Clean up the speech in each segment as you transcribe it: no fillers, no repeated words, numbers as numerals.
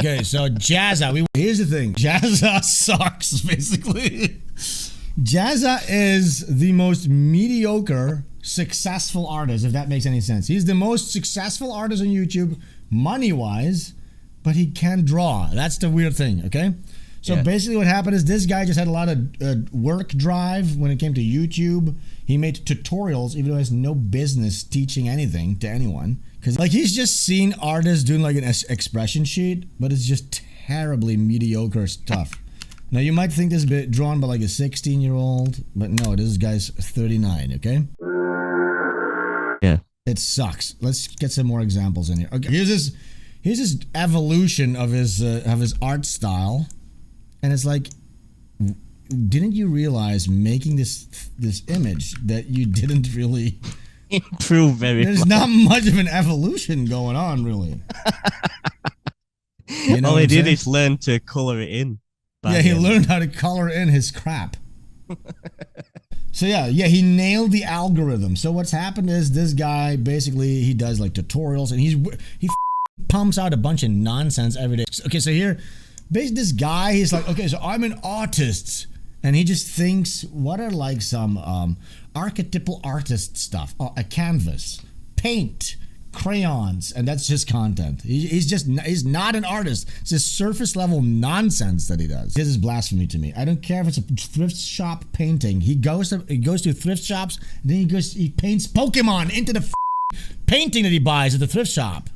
Okay, so Jazza. Here's the thing. Jazza sucks, basically. Jazza is the most mediocre, successful artist, if that makes any sense. He's the most successful artist on YouTube, money-wise, but he can't draw. That's the weird thing, okay? So basically what happened is this guy just had a lot of work drive when it came to YouTube. He made tutorials, even though he has no business teaching anything to anyone. Because like he's just seen artists doing like an expression sheet, but it's just terribly mediocre stuff. Now you might think this is a bit drawn by like a 16-year-old, but no, this guy's 39, okay? Yeah. It sucks. Let's get some more examples in here. Okay, here's this evolution of his art style. And it's like, didn't you realize making this image that you didn't really improve very much? There's not much of an evolution going on, really. You know all he did is learn to color it in. Yeah, he learned how to color in his crap. So yeah, he nailed the algorithm. So what's happened is this guy basically he does like tutorials and he pumps out a bunch of nonsense every day. Okay, so here. Basically, this guy, he's like, okay, so I'm an artist. And he just thinks, what are like some archetypal artist stuff? Oh, a canvas, paint, crayons, and that's his content. He's not an artist. It's just surface level nonsense that he does. This is blasphemy to me. I don't care if it's a thrift shop painting. He goes to thrift shops, and then he paints Pokemon into the painting that he buys at the thrift shop.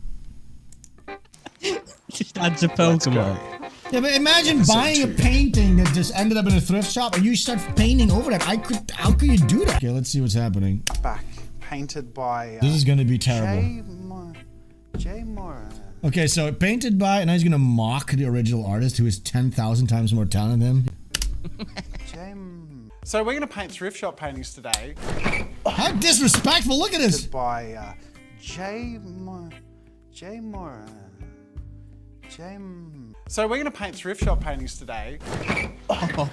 Just adds a Pokemon. Yeah, but imagine buying a painting that just ended up in a thrift shop and you start painting over that. How could you do that? Okay, let's see what's happening. Back, painted by... this is going to be terrible. Jay Moore. Okay, so painted by, and now he's going to mock the original artist who is 10,000 times more talented than him. So we're going to paint thrift shop paintings today. How disrespectful, look at this. By Jay Moore. So we're going to paint thrift shop paintings today.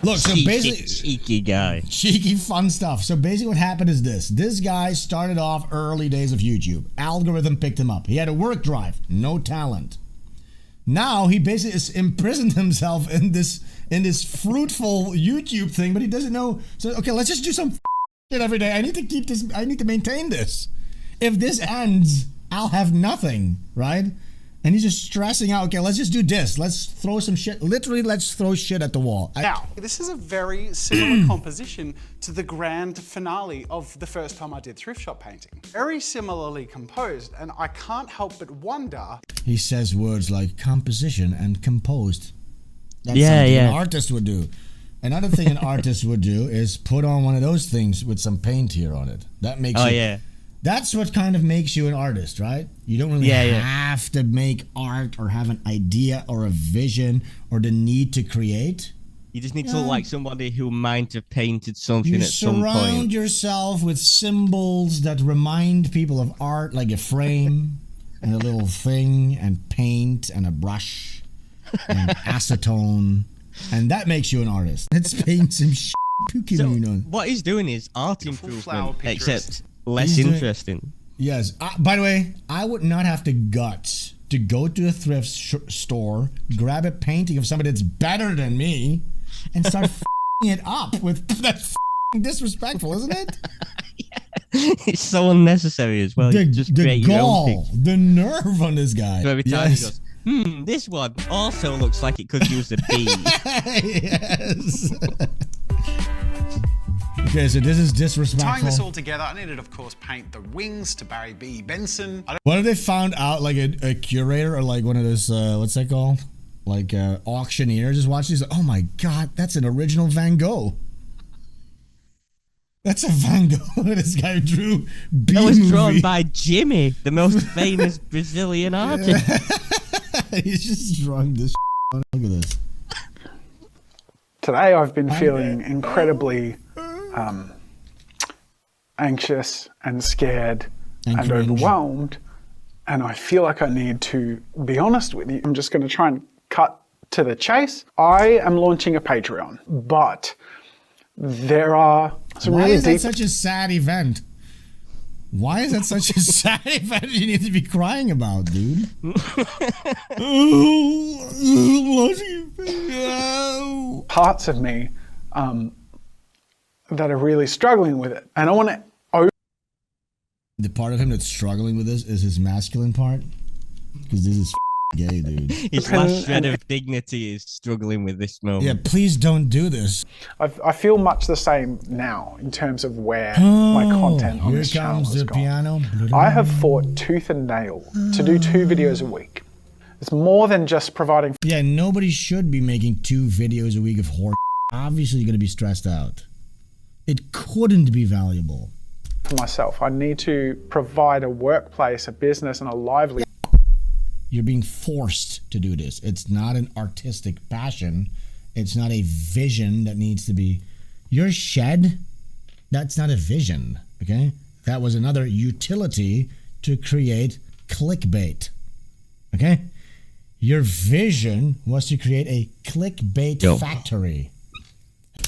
Look, so basically... Cheeky guy. Cheeky fun stuff. So basically what happened is this. This guy started off early days of YouTube. Algorithm picked him up. He had a work drive. No talent. Now he basically has imprisoned himself in this fruitful YouTube thing, but he doesn't know. So, okay, let's just do some shit every day. I need to keep this. I need to maintain this. If this ends, I'll have nothing, right? And he's just stressing out, okay, let's just do this. Let's throw some shit. Literally, let's throw shit at the wall. Now, this is a very similar composition to the grand finale of the first time I did thrift shop painting. Very similarly composed, and I can't help but wonder. He says words like composition and composed. That's something an artist would do. Another thing an artist would do is put on one of those things with some paint here on it. That makes That's what kind of makes you an artist, right? You don't really have to make art or have an idea or a vision or the need to create. You just need to look like somebody who might have painted something at some point. You surround yourself with symbols that remind people of art, like a frame and a little thing and paint and a brush and acetone. And that makes you an artist. Let's paint some shit. So what he's doing is art improvement, except... less interesting. Yes. By the way, I would not have the guts to go to a thrift store, grab a painting of somebody that's better than me, and start f***ing it up with that's f***ing disrespectful, isn't it? It's so unnecessary as well. The gall, the nerve on this guy. So every time he goes, this one also looks like it could use a B. Yes. Okay, so this is disrespectful. Tying this all together, I needed, of course, paint the wings to Barry B. Benson. What if they found out, like a curator or like one of those, what's that called? Like auctioneer just watched these. Oh my God, that's an original Van Gogh. That's a Van Gogh this guy drew. That was drawn by Jimmy, the most famous Brazilian artist. He's just drawing this. Look at this. Today I've been feeling incredibly anxious and scared and overwhelmed, and I feel like I need to be honest with you. I'm just going to try and cut to the chase. I am launching a Patreon, but there are some Why really is deep... that such a sad event? Why is that such a sad event you need to be crying about, dude? parts of me that are really struggling with it. And I want to... The part of him that's struggling with this is his masculine part. Because this is gay, dude. His last shred of dignity is struggling with this moment. Yeah, please don't do this. I feel much the same now in terms of where my content on this channel has gone. Piano. I have fought tooth and nail to do 2 videos a week. It's more than just providing... Yeah, nobody should be making 2 videos a week of horror. Obviously, you're going to be stressed out. It couldn't be valuable. For myself, I need to provide a workplace, a business, and a livelihood. You're being forced to do this. It's not an artistic passion. It's not a vision that needs to be... Your shed, that's not a vision, okay? That was another utility to create clickbait, okay? Your vision was to create a clickbait factory.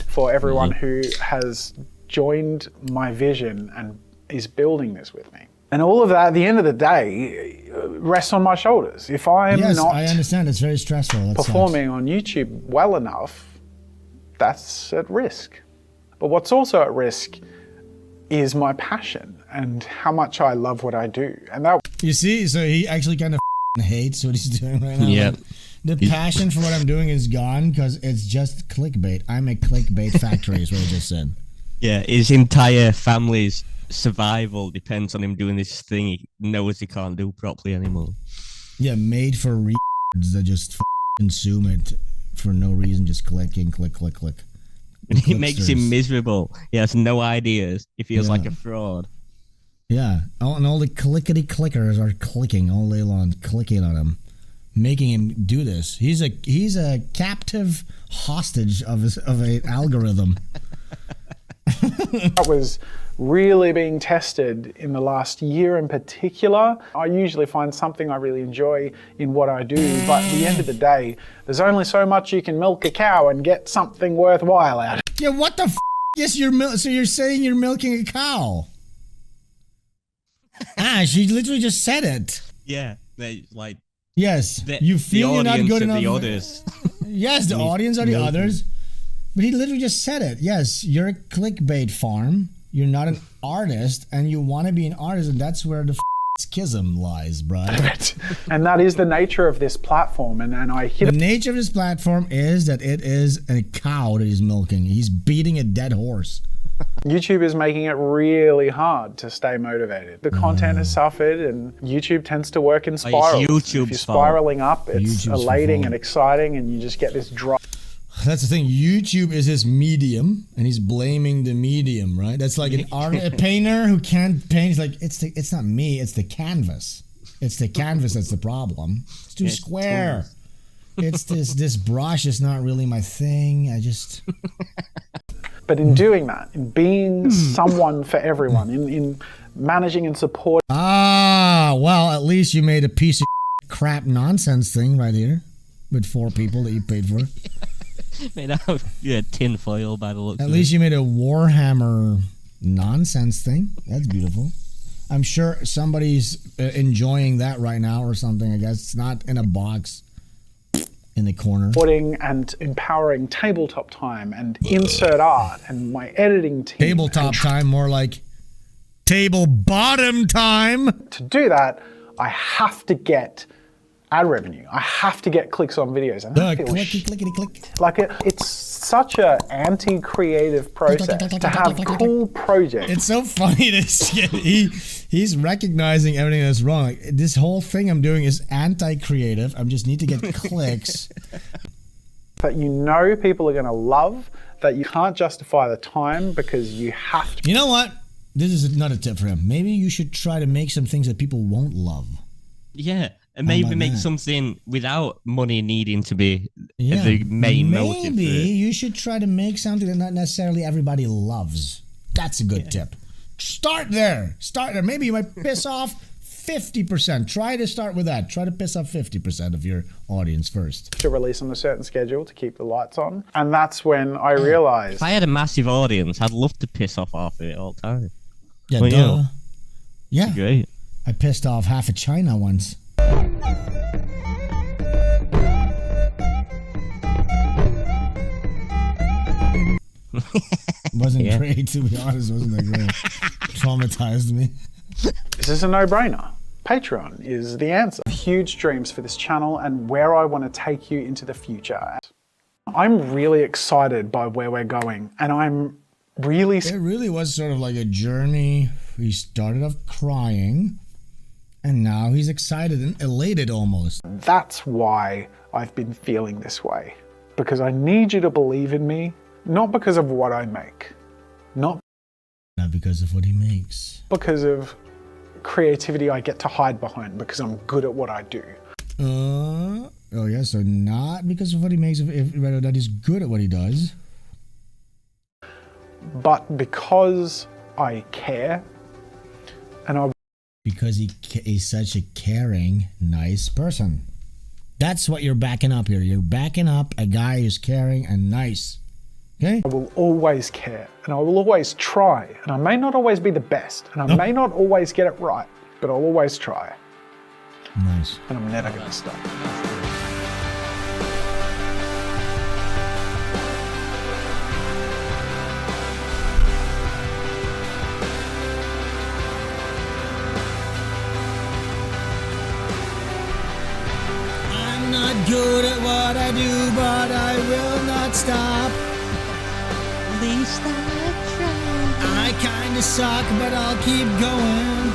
For everyone who has joined my vision and is building this with me. And all of that, at the end of the day, rests on my shoulders. If I am not... I understand. It's very stressful. That performing on YouTube well enough, that's at risk. But what's also at risk is my passion and how much I love what I do. And that... You see? So he actually kind of hates what he's doing right now. Yeah. The passion for what I'm doing is gone because it's just clickbait. I'm a clickbait factory is what I just said. Yeah, his entire family's survival depends on him doing this thing he knows he can't do properly anymore. Yeah, made for that just consume it for no reason, just clicking, click. It makes him miserable. He has no ideas. He feels like a fraud. Yeah, and all the clickety clickers are clicking all day long, clicking on him, making him do this. He's a captive hostage of an algorithm. That was really being tested in the last year in particular. I usually find something I really enjoy in what I do, but at the end of the day, there's only so much you can milk a cow and get something worthwhile out of it. Yeah, what the f***? Yes, so you're saying you're milking a cow? She literally just said it. Yeah, like... Yes, you feel you're not good enough. The others. Yes, the audience are the others. But he literally just said it. Yes, you're a clickbait farm. You're not an artist, and you want to be an artist, and that's where the schism lies, bro. And that is the nature of this platform. And I hit the nature of this platform is that it is a cow that he's milking. He's beating a dead horse. YouTube is making it really hard to stay motivated. The content has suffered, and YouTube tends to work in spirals. It's if you're spiraling up, it's elating and exciting, and you just get this drop. That's the thing. YouTube is his medium, and he's blaming the medium, right? That's like a painter who can't paint. He's like, it's not me. It's the canvas. It's the canvas that's the problem. It's too square. It's this brush is not really my thing. I just. But in doing that, in being someone for everyone, in managing and supporting. Well, at least you made a piece of crap nonsense thing right here with 4 people that you paid for. Made out of tin foil by the looks of it. At least you made a Warhammer nonsense thing. That's beautiful. I'm sure somebody's enjoying that right now or something. I guess it's not in a box in the corner. Supporting and empowering tabletop time and insert art and my editing team. Tabletop time, more like table bottom time. To do that, I have to get ad revenue. I have to get clicks on videos. And that feels clickety-click. Like it's such a anti-creative process to have cool projects. It's so funny to see he's recognizing everything that's wrong. Like, this whole thing I'm doing is anti-creative. I just need to get clicks. That you know people are going to love, that you can't justify the time because you have to. You know what? This is another tip for him. Maybe you should try to make some things that people won't love. Yeah. And maybe make something without money needing to be the main motive. Maybe you should try to make something that not necessarily everybody loves. That's a good tip. Start there. Maybe you might piss off 50%. Try to start with that. Try to piss off 50% of your audience first. To release on a certain schedule to keep the lights on. And that's when I realized. If I had a massive audience, I'd love to piss off half of it all the time. Yeah, duh. Yeah. Great. I pissed off half of China once. Wasn't great, to be honest. Wasn't that great? Traumatized me. This is a no-brainer. Patreon is the answer. Huge dreams for this channel and where I want to take you into the future. I'm really excited by where we're going, and I'm really... It really was sort of like a journey. He started off crying, and now he's excited and elated almost. That's why I've been feeling this way. Because I need you to believe in me, not because of what I make. Not because of what he makes. Because of creativity I get to hide behind, because I'm good at what I do. Oh yeah, so not because of what he makes, rather that he's good at what he does. But because I care, and because he's such a caring, nice person. That's what you're backing up here. You're backing up a guy who's caring and nice. Okay? I will always care, and I will always try, and I may not always be the best, and I may not always get it right, but I'll always try. Nice. And I'm never gonna stop. I'm not good at what I do, but I will not stop. At least I try. I kinda suck, but I'll keep going.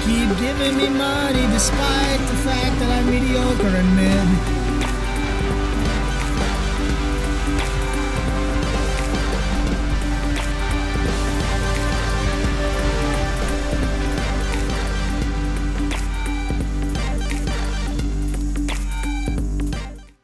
Keep giving me money despite the fact that I'm mediocre and mid.